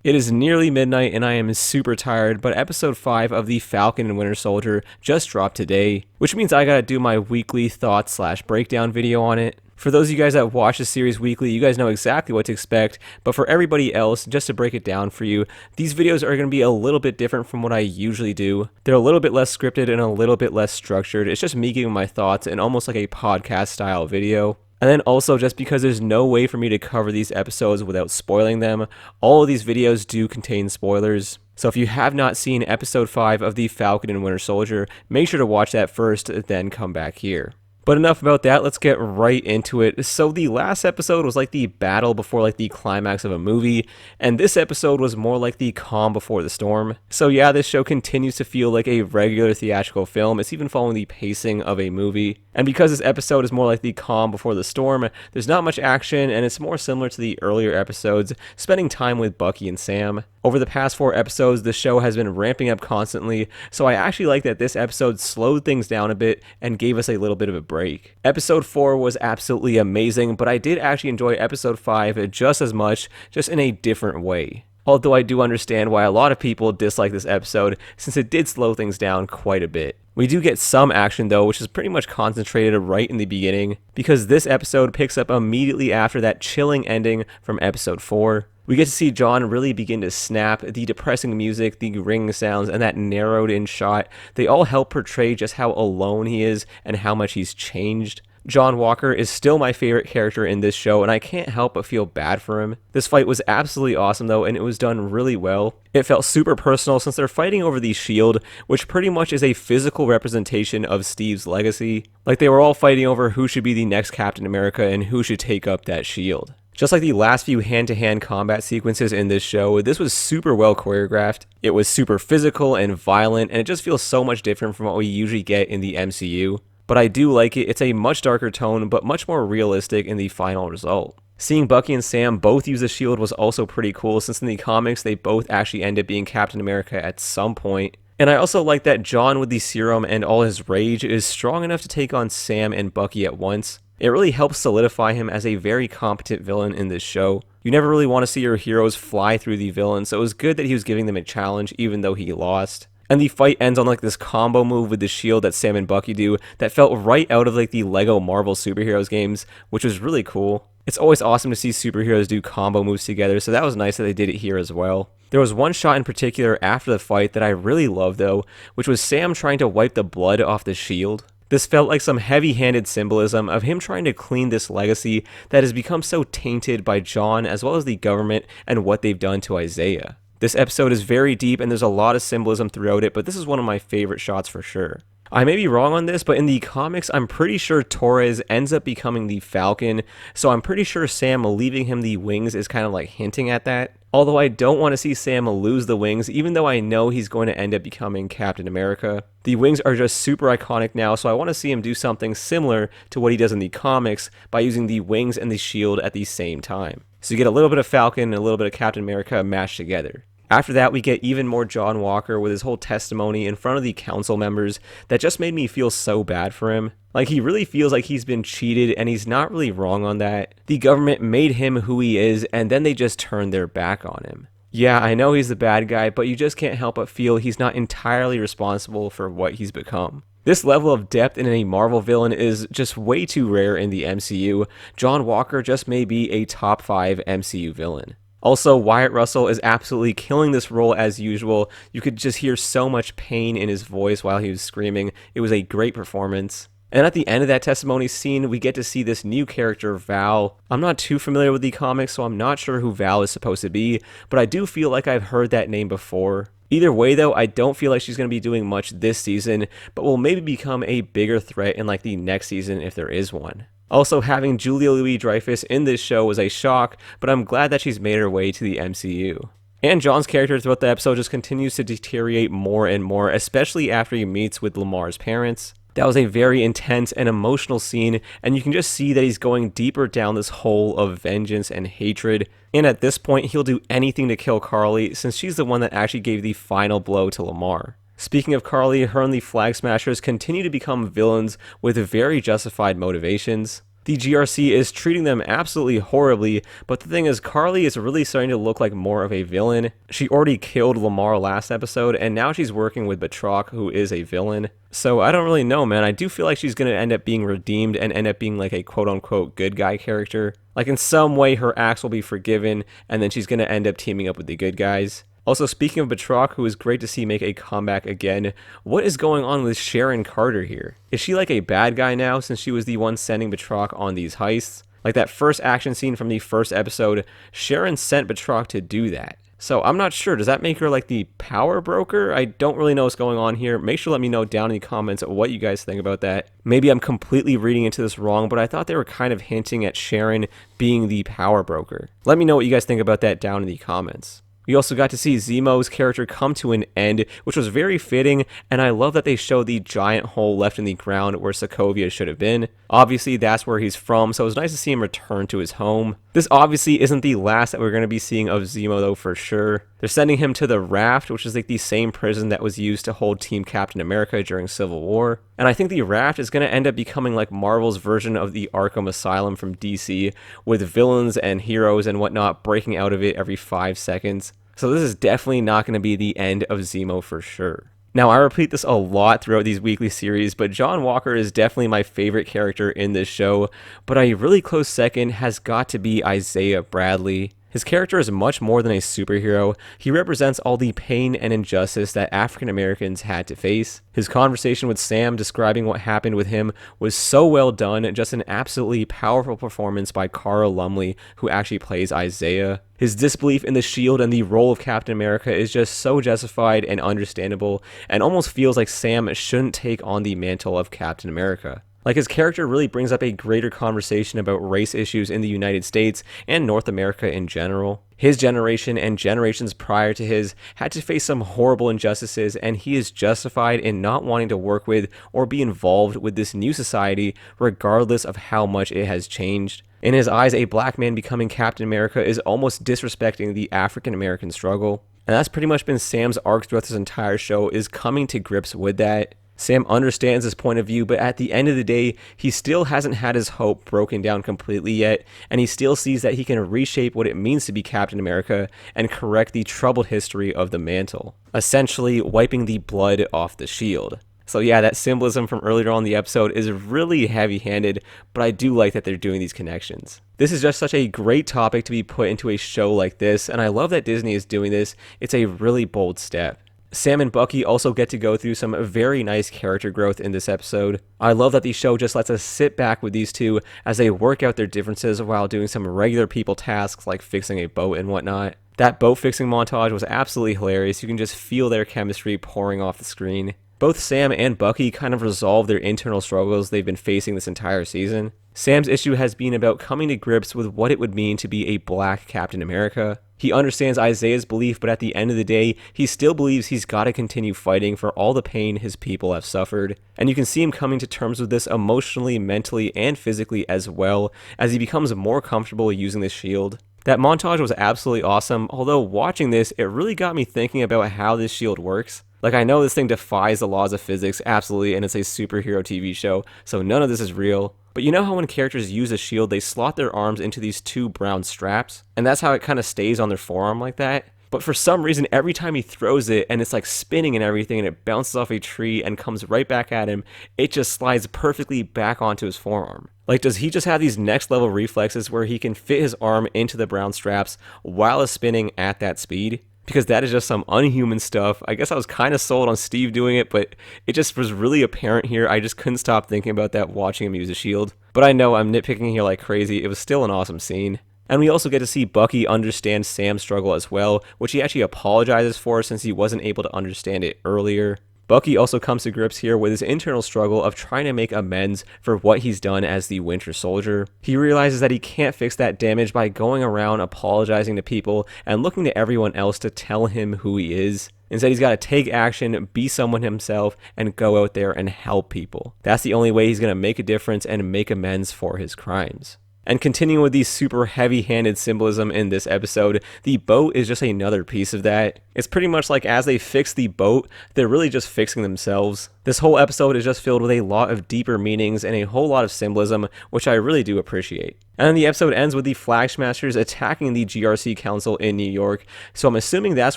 It is nearly midnight and I am super tired, but episode 5 of The Falcon and Winter Soldier just dropped today, which means I gotta do my weekly thoughts slash breakdown video on it. For those of you guys that watch the series weekly, you guys know exactly what to expect, but for everybody else, just to break it down for you, these videos are going to be a little bit different from what I usually do. They're a little bit less scripted and a little bit less structured. It's just me giving my thoughts in almost like a podcast style video. And then also, just because there's no way for me to cover these episodes without spoiling them, all of these videos do contain spoilers. So if you have not seen episode 5 of The Falcon and Winter Soldier, make sure to watch that first, then come back here. But enough about that, let's get right into it. So the last episode was like the battle before like the climax of a movie, and this episode was more like the calm before the storm. So yeah, this show continues to feel like a regular theatrical film. It's even following the pacing of a movie. And because this episode is more like the calm before the storm, there's not much action, and it's more similar to the earlier episodes, spending time with Bucky and Sam. Over the past 4 episodes, the show has been ramping up constantly, so I actually like that this episode slowed things down a bit and gave us a little bit of a break. Episode 4 was absolutely amazing, but I did actually enjoy episode 5 just as much, just in a different way. Although I do understand why a lot of people dislike this episode, since it did slow things down quite a bit. We do get some action though, which is pretty much concentrated right in the beginning, because this episode picks up immediately after that chilling ending from episode 4. We get to see John really begin to snap. The depressing music, the ringing sounds, and that narrowed in shot, they all help portray just how alone he is and how much he's changed. John Walker is still my favorite character in this show, and I can't help but feel bad for him. This fight was absolutely awesome though, and it was done really well. It felt super personal since they're fighting over the shield, which pretty much is a physical representation of Steve's legacy. Like they were all fighting over who should be the next Captain America and who should take up that shield. Just like the last few hand-to-hand combat sequences in this show, this was super well choreographed. It was super physical and violent, and it just feels so much different from what we usually get in the MCU. But I do like it. It's a much darker tone, but much more realistic in the final result. Seeing Bucky and Sam both use the shield was also pretty cool, since in the comics they both actually end up being Captain America at some point. And I also like that John with the serum and all his rage is strong enough to take on Sam and Bucky at once. It really helps solidify him as a very competent villain in this show. You never really want to see your heroes fly through the villain, so it was good that he was giving them a challenge even though he lost. And the fight ends on like this combo move with the shield that Sam and Bucky do that felt right out of like the Lego Marvel superheroes games, which was really cool. It's always awesome to see superheroes do combo moves together, so that was nice that they did it here as well. There was one shot in particular after the fight that I really loved though, which was Sam trying to wipe the blood off the shield. This felt like some heavy-handed symbolism of him trying to clean this legacy that has become so tainted by John as well as the government and what they've done to Isaiah. This episode is very deep and there's a lot of symbolism throughout it, but this is one of my favorite shots for sure. I may be wrong on this, but in the comics, I'm pretty sure Torres ends up becoming the Falcon, so I'm pretty sure Sam leaving him the wings is kind of like hinting at that. Although I don't want to see Sam lose the wings, even though I know he's going to end up becoming Captain America. The wings are just super iconic now, so I want to see him do something similar to what he does in the comics by using the wings and the shield at the same time. So you get a little bit of Falcon and a little bit of Captain America mashed together. After that, we get even more John Walker with his whole testimony in front of the council members that just made me feel so bad for him. Like, he really feels like he's been cheated, and he's not really wrong on that. The government made him who he is, and then they just turned their back on him. Yeah, I know he's the bad guy, but you just can't help but feel he's not entirely responsible for what he's become. This level of depth in a Marvel villain is just way too rare in the MCU. John Walker just may be a top 5 MCU villain. Also, Wyatt Russell is absolutely killing this role as usual. You could just hear so much pain in his voice while he was screaming. It was a great performance. And at the end of that testimony scene, we get to see this new character, Val. I'm not too familiar with the comics, so I'm not sure who Val is supposed to be, but I do feel like I've heard that name before. Either way though, I don't feel like she's going to be doing much this season, but will maybe become a bigger threat in like the next season if there is one. Also, having Julia Louis-Dreyfus in this show was a shock, but I'm glad that she's made her way to the MCU. And John's character throughout the episode just continues to deteriorate more and more, especially after he meets with Lamar's parents. That was a very intense and emotional scene, and you can just see that he's going deeper down this hole of vengeance and hatred. And at this point, he'll do anything to kill Carly, since she's the one that actually gave the final blow to Lamar. Speaking of Carly, her and the Flag Smashers continue to become villains with very justified motivations. The GRC is treating them absolutely horribly, but the thing is, Carly is really starting to look like more of a villain. She already killed Lamar last episode, and now she's working with Batroc, who is a villain. So I don't really know, man. I do feel like she's going to end up being redeemed and end up being like a quote-unquote good guy character. Like in some way her acts will be forgiven, and then she's going to end up teaming up with the good guys. Also, speaking of Batroc, who is great to see make a comeback again, what is going on with Sharon Carter here? Is she like a bad guy now since she was the one sending Batroc on these heists? Like that first action scene from the first episode, Sharon sent Batroc to do that. So I'm not sure, does that make her like the power broker? I don't really know what's going on here. Make sure to let me know down in the comments what you guys think about that. Maybe I'm completely reading into this wrong, but I thought they were kind of hinting at Sharon being the power broker. Let me know what you guys think about that down in the comments. We also got to see Zemo's character come to an end, which was very fitting, and I love that they showed the giant hole left in the ground where Sokovia should have been. Obviously, that's where he's from, so it was nice to see him return to his home. This obviously isn't the last that we're going to be seeing of Zemo, though, for sure. They're sending him to the Raft, which is like the same prison that was used to hold Team Captain America during Civil War. And I think the Raft is going to end up becoming like Marvel's version of the Arkham Asylum from DC, with villains and heroes and whatnot breaking out of it every 5 seconds. So this is definitely not going to be the end of Zemo for sure. Now, I repeat this a lot throughout these weekly series, but John Walker is definitely my favorite character in this show, but a really close second has got to be Isaiah Bradley. His character is much more than a superhero. He represents all the pain and injustice that African Americans had to face. His conversation with Sam describing what happened with him was so well done, just an absolutely powerful performance by Cara Lumley, who actually plays Isaiah. His disbelief in the Shield and the role of Captain America is just so justified and understandable, and almost feels like Sam shouldn't take on the mantle of Captain America. Like, his character really brings up a greater conversation about race issues in the United States and North America in general. His generation and generations prior to his had to face some horrible injustices, and he is justified in not wanting to work with or be involved with this new society, regardless of how much it has changed. In his eyes, a black man becoming Captain America is almost disrespecting the African American struggle. And that's pretty much been Sam's arc throughout this entire show, is coming to grips with that. Sam understands his point of view, but at the end of the day, he still hasn't had his hope broken down completely yet, and he still sees that he can reshape what it means to be Captain America and correct the troubled history of the mantle, essentially wiping the blood off the shield. So yeah, that symbolism from earlier on in the episode is really heavy-handed, but I do like that they're doing these connections. This is just such a great topic to be put into a show like this, and I love that Disney is doing this. It's a really bold step. Sam and Bucky also get to go through some very nice character growth in this episode. I love that the show just lets us sit back with these two as they work out their differences while doing some regular people tasks like fixing a boat and whatnot. That boat fixing montage was absolutely hilarious. You can just feel their chemistry pouring off the screen. Both Sam and Bucky kind of resolve their internal struggles they've been facing this entire season. Sam's issue has been about coming to grips with what it would mean to be a black Captain America. He understands Isaiah's belief, but at the end of the day, he still believes he's got to continue fighting for all the pain his people have suffered. And you can see him coming to terms with this emotionally, mentally, and physically as well, as he becomes more comfortable using the shield. That montage was absolutely awesome, although watching this, it really got me thinking about how this shield works. Like, I know this thing defies the laws of physics, absolutely, and it's a superhero TV show, so none of this is real. But you know how when characters use a shield, they slot their arms into these two brown straps? And that's how it kind of stays on their forearm like that? But for some reason, every time he throws it, and it's like spinning and everything, and it bounces off a tree and comes right back at him, it just slides perfectly back onto his forearm. Like, does he just have these next level reflexes where he can fit his arm into the brown straps while it's spinning at that speed? Because that is just some unhuman stuff. I guess I was kind of sold on Steve doing it, but it just was really apparent here. I just couldn't stop thinking about that watching him use a shield. But I know I'm nitpicking here like crazy. It was still an awesome scene. And we also get to see Bucky understand Sam's struggle as well, which he actually apologizes for since he wasn't able to understand it earlier. Bucky also comes to grips here with his internal struggle of trying to make amends for what he's done as the Winter Soldier. He realizes that he can't fix that damage by going around apologizing to people and looking to everyone else to tell him who he is. Instead, he's got to take action, be someone himself, and go out there and help people. That's the only way he's going to make a difference and make amends for his crimes. And continuing with the super heavy-handed symbolism in this episode, the boat is just another piece of that. It's pretty much like as they fix the boat, they're really just fixing themselves. This whole episode is just filled with a lot of deeper meanings and a whole lot of symbolism, which I really do appreciate. And then the episode ends with the Flag Smashers attacking the GRC Council in New York, so I'm assuming that's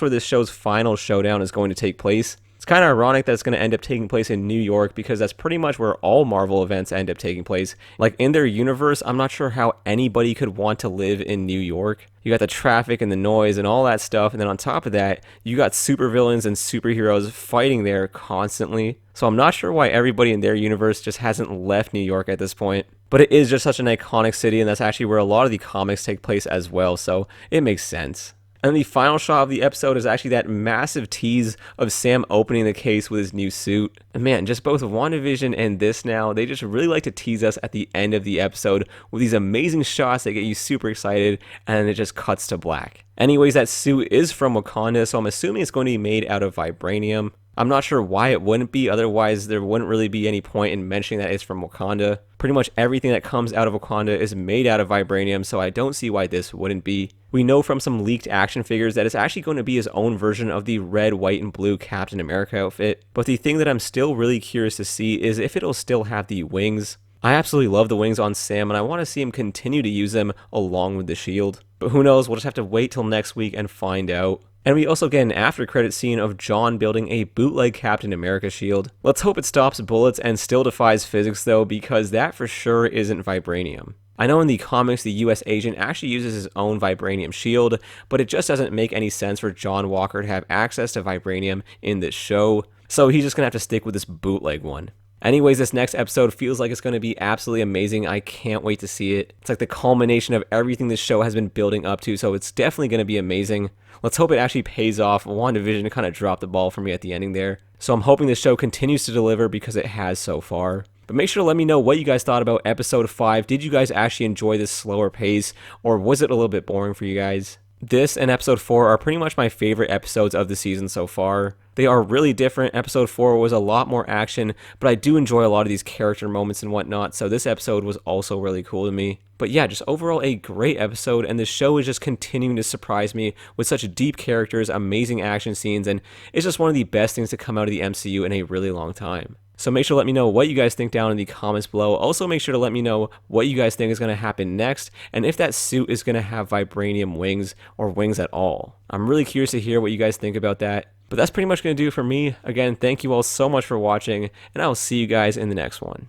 where this show's final showdown is going to take place. It's kind of ironic that it's going to end up taking place in New York because that's pretty much where all Marvel events end up taking place. Like in their universe, I'm not sure how anybody could want to live in New York. You got the traffic and the noise and all that stuff, and then on top of that, you got supervillains and superheroes fighting there constantly. So I'm not sure why everybody in their universe just hasn't left New York at this point. But it is just such an iconic city, and that's actually where a lot of the comics take place as well, so it makes sense. And the final shot of the episode is actually that massive tease of Sam opening the case with his new suit. And man, just both WandaVision and this now, they just really like to tease us at the end of the episode with these amazing shots that get you super excited, and then it just cuts to black. Anyways, that suit is from Wakanda, so I'm assuming it's going to be made out of vibranium. I'm not sure why it wouldn't be, otherwise there wouldn't really be any point in mentioning that it's from Wakanda. Pretty much everything that comes out of Wakanda is made out of vibranium, so I don't see why this wouldn't be. We know from some leaked action figures that it's actually going to be his own version of the red, white, and blue Captain America outfit, but the thing that I'm still really curious to see is if it'll still have the wings. I absolutely love the wings on Sam, and I want to see him continue to use them along with the shield. But who knows, we'll just have to wait till next week and find out. And we also get an after credit scene of John building a bootleg Captain America shield. Let's hope it stops bullets and still defies physics though, because that for sure isn't vibranium. I know in the comics the US agent actually uses his own vibranium shield, but it just doesn't make any sense for John Walker to have access to vibranium in this show, so he's just gonna have to stick with this bootleg one. Anyways, this next episode feels like it's going to be absolutely amazing. I can't wait to see it. It's like the culmination of everything this show has been building up to, so it's definitely going to be amazing. Let's hope it actually pays off. WandaVision kind of dropped the ball for me at the ending there. So I'm hoping this show continues to deliver because it has so far. But make sure to let me know what you guys thought about episode 5. Did you guys actually enjoy this slower pace, or was it a little bit boring for you guys? This and episode 4 are pretty much my favorite episodes of the season so far. They are really different. Episode 4 was a lot more action, but I do enjoy a lot of these character moments and whatnot, so this episode was also really cool to me. But yeah, just overall a great episode, and the show is just continuing to surprise me with such deep characters, amazing action scenes, and it's just one of the best things to come out of the MCU in a really long time. So make sure to let me know what you guys think down in the comments below. Also make sure to let me know what you guys think is going to happen next, and if that suit is going to have vibranium wings or wings at all. I'm really curious to hear what you guys think about that. But that's pretty much going to do it for me. Again, thank you all so much for watching, and I will see you guys in the next one.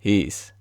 Peace.